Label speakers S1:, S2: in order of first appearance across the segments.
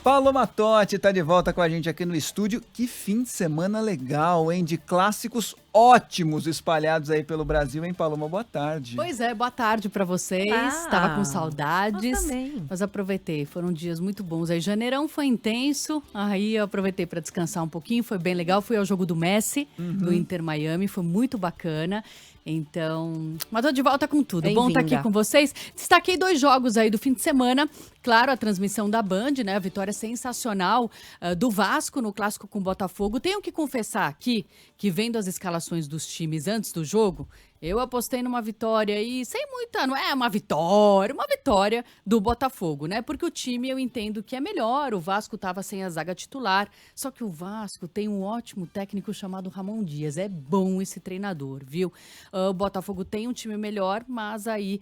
S1: Paloma Totti tá de volta com a gente aqui no estúdio. Que fim de semana legal, hein? De clássicos ótimos espalhados aí pelo Brasil, hein, Paloma? Boa tarde.
S2: Pois é, boa tarde pra vocês. Tava com saudades,
S3: eu também.
S2: mas aproveitei. Foram dias muito bons. Aí janeirão foi intenso, aí eu aproveitei pra descansar um pouquinho, foi bem legal. Fui ao jogo do Messi, do Inter Miami, foi muito bacana. Então, mas tô de volta com tudo. Bom estar aqui com vocês. Destaquei 2 jogos aí do fim de semana. Claro, a transmissão da Band, né? A vitória sensacional do Vasco no clássico com o Botafogo. Tenho que confessar aqui que vendo as escalações dos times antes do jogo, eu apostei numa vitória aí, sem muita, não é uma vitória do Botafogo, né? Porque o time eu entendo que é melhor, o Vasco tava sem a zaga titular, só que o Vasco tem um ótimo técnico chamado Ramon Dias, é bom esse treinador, viu? O Botafogo tem um time melhor, mas aí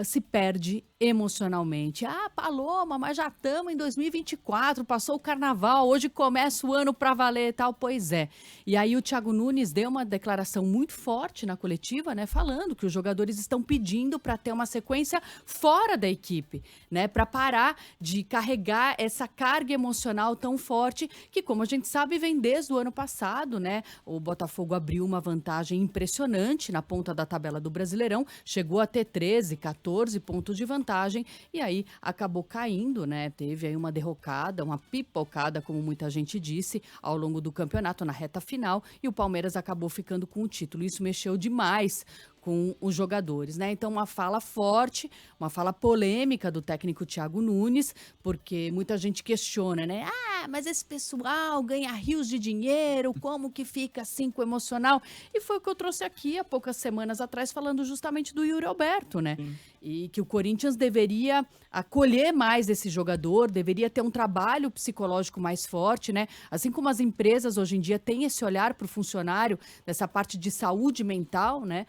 S2: se perde emocionalmente. Ah, Paloma, mas já estamos em 2024, passou o carnaval, hoje começa o ano pra valer e tal. Pois é. E aí o Thiago Nunes deu uma declaração muito forte na coletiva, né, falando que os jogadores estão pedindo para ter uma sequência fora da equipe, né, para parar de carregar essa carga emocional tão forte que, como a gente sabe, vem desde o ano passado, né? O Botafogo abriu uma vantagem impressionante na ponta da tabela do Brasileirão, chegou a ter 13, 14 pontos de vantagem e aí acabou caindo, né? Teve aí uma derrocada, uma pipocada, como muita gente disse, ao longo do campeonato, na reta final, e o Palmeiras acabou ficando com o título. Isso mexeu demais com os jogadores, né? Então, uma fala forte, uma fala polêmica do técnico Thiago Nunes, porque muita gente questiona, né? Ah, mas esse pessoal ganha rios de dinheiro, como que fica assim com o emocional? E foi o que eu trouxe aqui há poucas semanas atrás, falando justamente do Yuri Alberto, né? E que o Corinthians deveria acolher mais esse jogador, deveria ter um trabalho psicológico mais forte, né? Assim como as empresas hoje em dia têm esse olhar para o funcionário, dessa parte de saúde mental, né?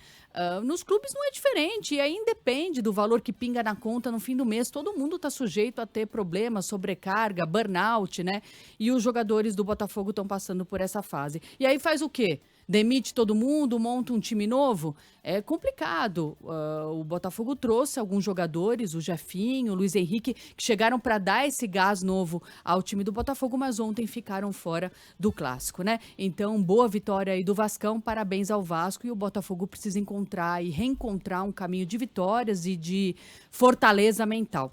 S2: Nos clubes não é diferente, e aí independe do valor que pinga na conta no fim do mês, todo mundo está sujeito a ter problemas, sobrecarga, burnout, né? E os jogadores do Botafogo estão passando por essa fase. E aí faz o quê? Demite todo mundo, monta um time novo? É complicado. O Botafogo trouxe alguns jogadores, o Jefinho, o Luiz Henrique, que chegaram para dar esse gás novo ao time do Botafogo, mas ontem ficaram fora do clássico, né? Então, boa vitória aí do Vascão, parabéns ao Vasco, e o Botafogo precisa encontrar e reencontrar um caminho de vitórias e de fortaleza mental.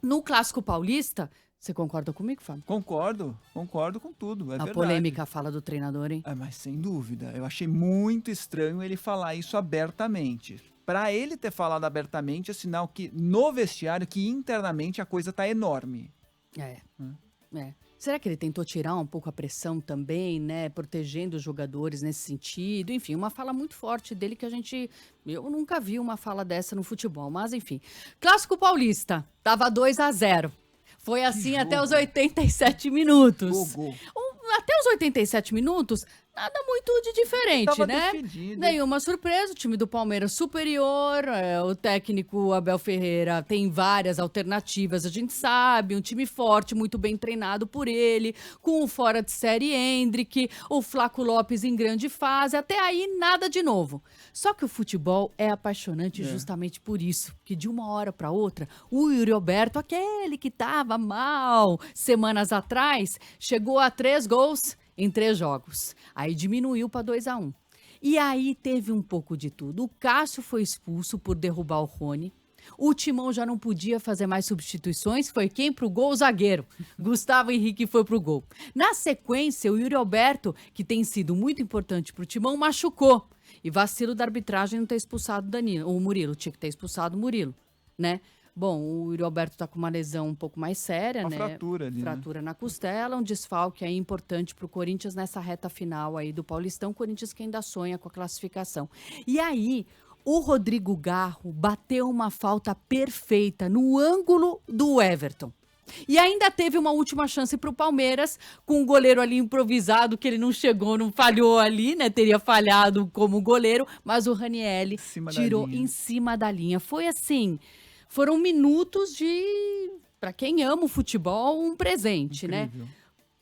S2: No Clássico Paulista, você concorda comigo, Fábio?
S1: Concordo com tudo, é
S2: A
S1: verdade.
S2: polêmica fala do treinador, hein?
S1: Mas sem dúvida, eu achei muito estranho ele falar isso abertamente. Pra ele ter falado abertamente, é sinal que no vestiário, que internamente a coisa tá enorme.
S2: É. Será que ele tentou tirar um pouco a pressão também, né? Protegendo os jogadores nesse sentido? Enfim, uma fala muito forte dele que eu nunca vi uma fala dessa no futebol, mas enfim. Clássico Paulista, tava 2-0. Foi assim até os 87 minutos.
S1: Jogo.
S2: Até os 87 minutos, nada muito de diferente,
S1: Tava
S2: né?
S1: decidido.
S2: Nenhuma surpresa, o time do Palmeiras superior, o técnico Abel Ferreira tem várias alternativas, a gente sabe, um time forte, muito bem treinado por ele, com o fora de série Endrick, o Flaco Lopes em grande fase, até aí nada de novo. Só que o futebol é apaixonante justamente por isso, que de uma hora para outra, o Yuri Alberto, aquele que tava mal semanas atrás, chegou a 3 gols em 3 jogos. Aí diminuiu para 2-1. E aí teve um pouco de tudo. O Cássio foi expulso por derrubar o Rony. O Timão já não podia fazer mais substituições. Foi quem pro gol? O zagueiro. Gustavo Henrique foi pro gol. Na sequência, o Yuri Alberto, que tem sido muito importante pro Timão, machucou. E vacilo da arbitragem não ter expulsado o Murilo. Tinha que ter expulsado o Murilo, né? Bom, o Yuri Alberto tá com uma lesão um pouco mais séria,
S1: Uma
S2: né?
S1: fratura ali,
S2: Fratura na costela, um desfalque aí importante pro Corinthians nessa reta final aí do Paulistão. Corinthians que ainda sonha com a classificação. E aí, o Rodrigo Garro bateu uma falta perfeita no ângulo do Everton. E ainda teve uma última chance pro Palmeiras, com o goleiro ali improvisado, que ele não chegou, não falhou ali, né? Teria falhado como goleiro, mas o Ranieri tirou em cima da linha. Foi assim, foram minutos para quem ama o futebol, um presente,
S1: Incrível.
S2: né?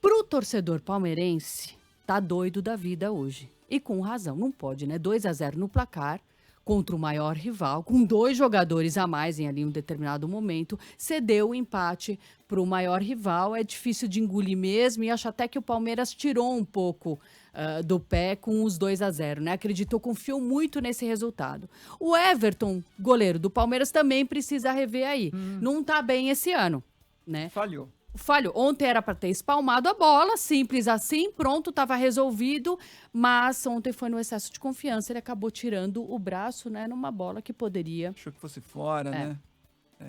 S2: Pro torcedor palmeirense, tá doido da vida hoje. E com razão, não pode, né? 2-0 no placar, contra o maior rival, com 2 jogadores a mais em ali um determinado momento, cedeu o empate para o maior rival. É difícil de engolir mesmo, e acho até que o Palmeiras tirou um pouco do pé com os 2-0, né? Acreditou, confiou muito nesse resultado. O Everton, goleiro do Palmeiras, também precisa rever aí. Não tá bem esse ano, né?
S1: Falhou.
S2: Ontem era para ter espalmado a bola, simples assim, pronto, estava resolvido, mas ontem foi no excesso de confiança, ele acabou tirando o braço, né, numa bola que poderia...
S1: Achou que fosse fora, né?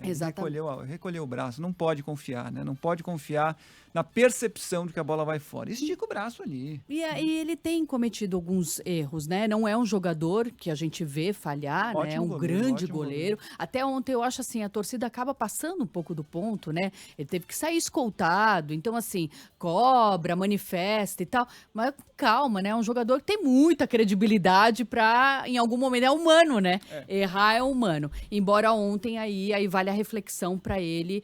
S2: Exatamente.
S1: Recolheu o braço, não pode confiar, né? Não pode confiar na percepção de que a bola vai fora. Estica o braço ali.
S2: E ele tem cometido alguns erros, né? Não é um jogador que a gente vê falhar, né? É um grande goleiro. Até ontem eu acho assim, a torcida acaba passando um pouco do ponto, né? Ele teve que sair escoltado, então assim, cobra, manifesta e tal, mas com calma, né? É um jogador que tem muita credibilidade para, em algum momento, é humano, né? Errar é humano. Embora ontem aí vale a reflexão para ele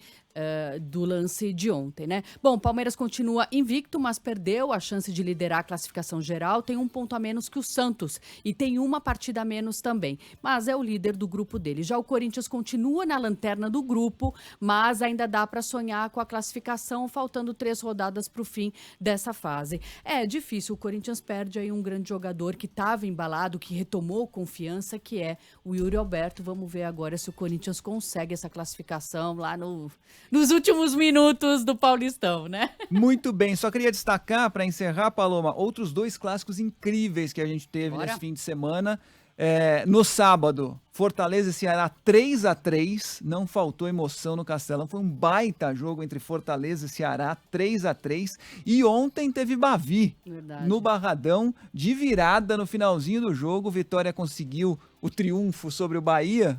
S2: do lance de ontem, né? Bom, o Palmeiras continua invicto, mas perdeu a chance de liderar a classificação geral, tem 1 ponto a menos que o Santos e tem 1 partida a menos também, mas é o líder do grupo dele. Já o Corinthians continua na lanterna do grupo, mas ainda dá para sonhar com a classificação, faltando 3 rodadas para o fim dessa fase. É difícil, o Corinthians perde aí um grande jogador que estava embalado, que retomou confiança, que é o Yuri Alberto. Vamos ver agora se o Corinthians consegue essa classificação lá nos últimos minutos do Paulistão, né?
S1: Muito bem, só queria destacar, para encerrar, Paloma, outros 2 clássicos incríveis que a gente teve nesse fim de semana. No sábado, Fortaleza e Ceará 3-3, não faltou emoção no Castelão, foi um baita jogo entre Fortaleza e Ceará, 3-3, e ontem teve Bavi, no Barradão, de virada no finalzinho do jogo. Vitória conseguiu o triunfo sobre o Bahia,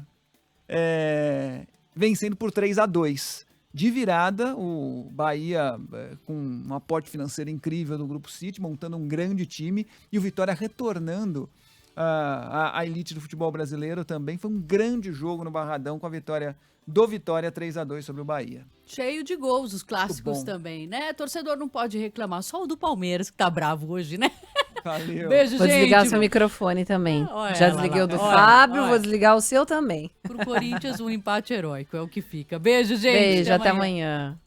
S1: vencendo por 3-2. De virada, o Bahia com um aporte financeiro incrível do Grupo City, montando um grande time, e o Vitória retornando à elite do futebol brasileiro também. Foi um grande jogo no Barradão, com a vitória do Vitória 3-2 sobre o Bahia.
S2: Cheio de gols, os clássicos também, né? Torcedor não pode reclamar, só o do Palmeiras que tá bravo hoje, né?
S1: Valeu.
S2: Beijo,
S3: vou
S2: gente.
S3: desligar seu microfone também. Já desliguei o do Fábio, vou desligar o seu também.
S2: Pro Corinthians, um empate heróico é o que fica. Beijo, gente.
S3: Beijo, até amanhã.